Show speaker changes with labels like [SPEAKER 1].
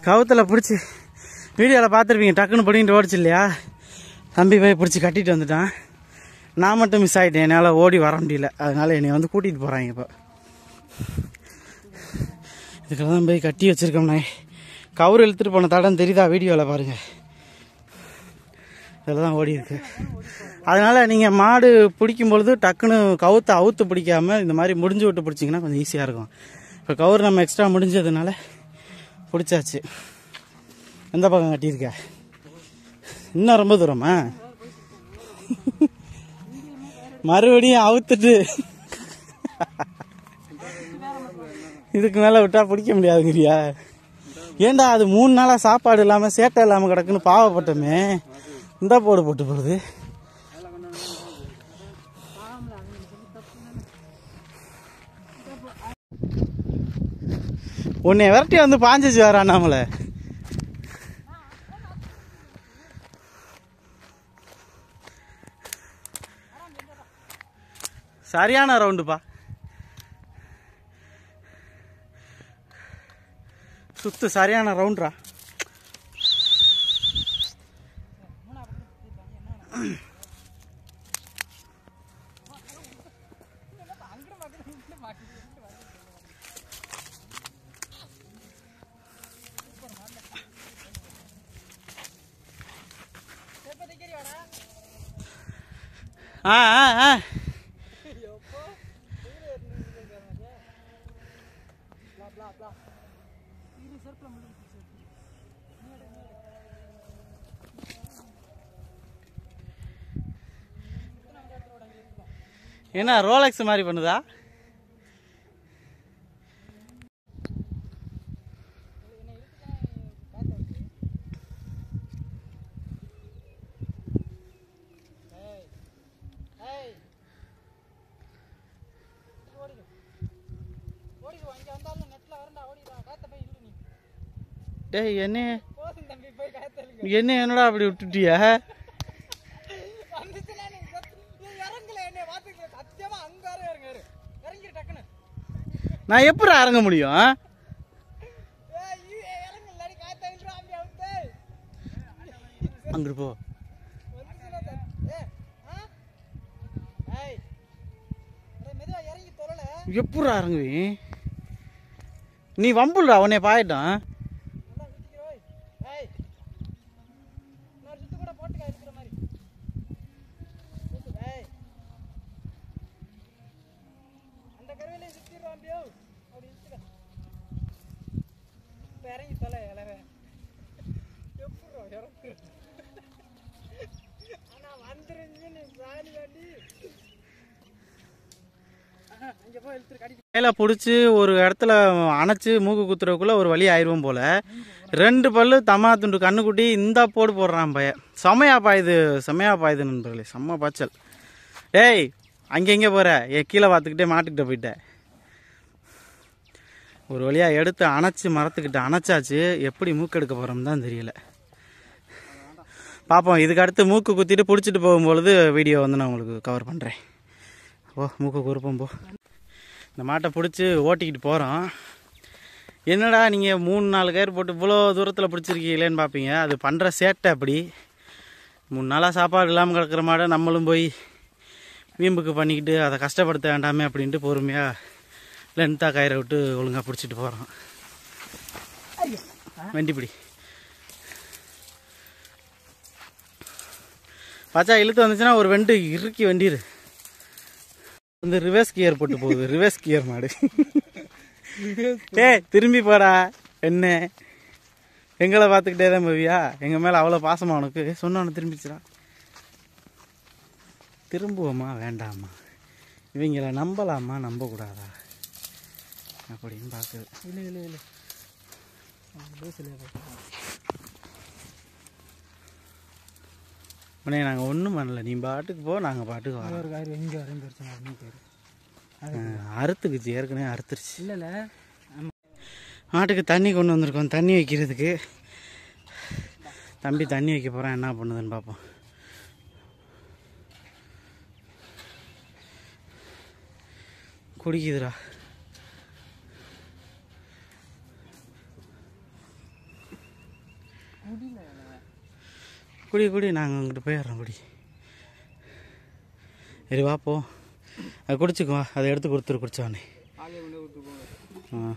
[SPEAKER 1] கவுத்தில் பிடிச்சி வீடியோவில் பார்த்துருப்பீங்க, டக்குன்னு பிடிங்கிட்டு ஓடிச்சு இல்லையா. தம்பி போய் பிடிச்சி கட்டிட்டு வந்துட்டான். நான் மட்டும் மிஸ் ஆகிட்டேன், என்னால் ஓடி வர முடியல. அதனால் என்னை வந்து கூட்டிகிட்டு போகிறாங்க. இப்போ இதுக்கெல்லாம் போய் கட்டி வச்சுருக்கோம்ண்ணே. கவுரு இழுத்துட்டு போன தடம் தெரியுதா வீடியோவில் பாருங்கள். இதில் தான் ஓடி இருக்கு. அதனால் நீங்கள் மாடு பிடிக்கும் பொழுது டக்குன்னு கவுத்தை அவுத்து பிடிக்காமல் இந்த மாதிரி முடிஞ்சு விட்டு பிடிச்சிங்கன்னா கொஞ்சம் ஈஸியாக இருக்கும். இப்போ கவுரு நம்ம எக்ஸ்ட்ரா முடிஞ்சதுனால பிடிச்சாச்சு. எந்த பக்கம் கட்டியிருக்க? இன்னும் ரொம்ப தூரமா? மறுபடியும் அவுத்துட்டு இதுக்கு மேலே விட்டா பிடிக்க முடியாதுங்கிறியா? ஏண்டா அது 3 நாளாக சாப்பாடு இல்லாமல் சேட்டை இல்லாமல் கிடக்குன்னு பாவப்பட்டோமே. இந்த போடு போட்டு போகுது. உன்னை விரட்டி வந்து பாஞ்சிச்சு வேற அண்ணாமலை. சரியான ரவுண்டுப்பா. சுத்து சரியான ரவுண்டா. ஆ ஆ ஆ என்ன ரோலெக்ஸ் மாதிரி பண்ணுதா? டேய் என்ன என்னடா அப்படி விட்டுட்டியா? நான் எப்படி இறங்க முடியும்? அங்கிட்டு போ. எப்படி இறங்குவி? நீ வம்புல்றா, உன்னை பாயிட்டான். கையில பிடிச்சி ஒரு இடத்துல அணைச்சு மூக்கு குத்துறதுக்குள்ள ஒரு வழி ஆயிடுவோம் போல. 2 பல்லு தம்மா துண்டு கண்ணுக்குட்டி இந்த போடு போடுறான் பையன். செமையா பாயுது நண்பர்களே, செம்ம பாய்ச்சல். ஏய் அங்கே எங்கே போற? கீழே பார்த்துக்கிட்டே மாட்டுக்கிட்ட போயிட்டேன். ஒரு வழியாக எடுத்து அணைச்சி மரத்துக்கிட்ட அணைச்சாச்சு. எப்படி மூக்கு எடுக்க போகிறோம் தான் தெரியல. பார்ப்போம். இதுக்கு அடுத்து மூக்கு குத்திட்டு பிடிச்சிட்டு போகும்பொழுது வீடியோ வந்து நான் உங்களுக்கு கவர் பண்ணுறேன். ஓ மூக்கு குறுப்போம் போ. இந்த மாட்டை பிடிச்சி ஓட்டிக்கிட்டு போகிறோம். என்னடா நீங்கள் 3-4 கயிறு போட்டு இவ்வளோ தூரத்தில் பிடிச்சிருக்கீங்களேன்னு பார்ப்பீங்க. அது பண்ணுற சேட்டை அப்படி. 3 நாளாக சாப்பாடு இல்லாமல் கிடக்கிற மாடை நம்மளும் போய் வீம்புக்கு பண்ணிக்கிட்டு அதை கஷ்டப்படுத்த வேண்டாமே அப்படின்ட்டு பொறுமையாக லென்த்தாக கயிறை விட்டு ஒழுங்காக பிடிச்சிட்டு போகிறோம். வண்டிப்பிடி பாச்சா இழுத்து வந்துச்சுன்னா ஒரு வெண்டு இறுக்கி வண்டிடு வந்து ரிவர்ஸ் கியர் போட்டு போகுது. ரிவர்ஸ் கியர் மாடு. திரும்பி போடா. என்ன எங்களை பார்த்துக்கிட்டே தான் போவியா? எங்கள் மேலே அவ்வளோ பாசமா உனக்கு? சொன்னவனு திரும்பிச்சுடா. திரும்புவோமா வேண்டாமா? இவங்கள நம்பலாமா நம்பக்கூடாதா அப்படின்னு பார்க்குது. இல்லை உடனே நாங்கள் ஒன்றும் பண்ணல. நீ பாட்டுக்கு போ, நாங்கள் பாட்டுக்கு வரோம். எங்கே அறுத்துக்குச்சு, ஏற்கனவே அறுத்துருச்சு. இல்லை மாட்டுக்கு தண்ணி கொண்டு வந்திருக்கோம் தண்ணி வைக்கிறதுக்கு. தம்பி தண்ணி வைக்க போகிறான், என்ன பண்ணுதுன்னு பார்ப்போம். குடிக்குதுடா. குடி குடி, நாங்கள் அங்கிட்டு போயிடுறோம். குடி, சரி வா போ. அதை குடிச்சுக்குவா, அதை எடுத்து கொடுத்துரு குடிச்சவனே. ஆ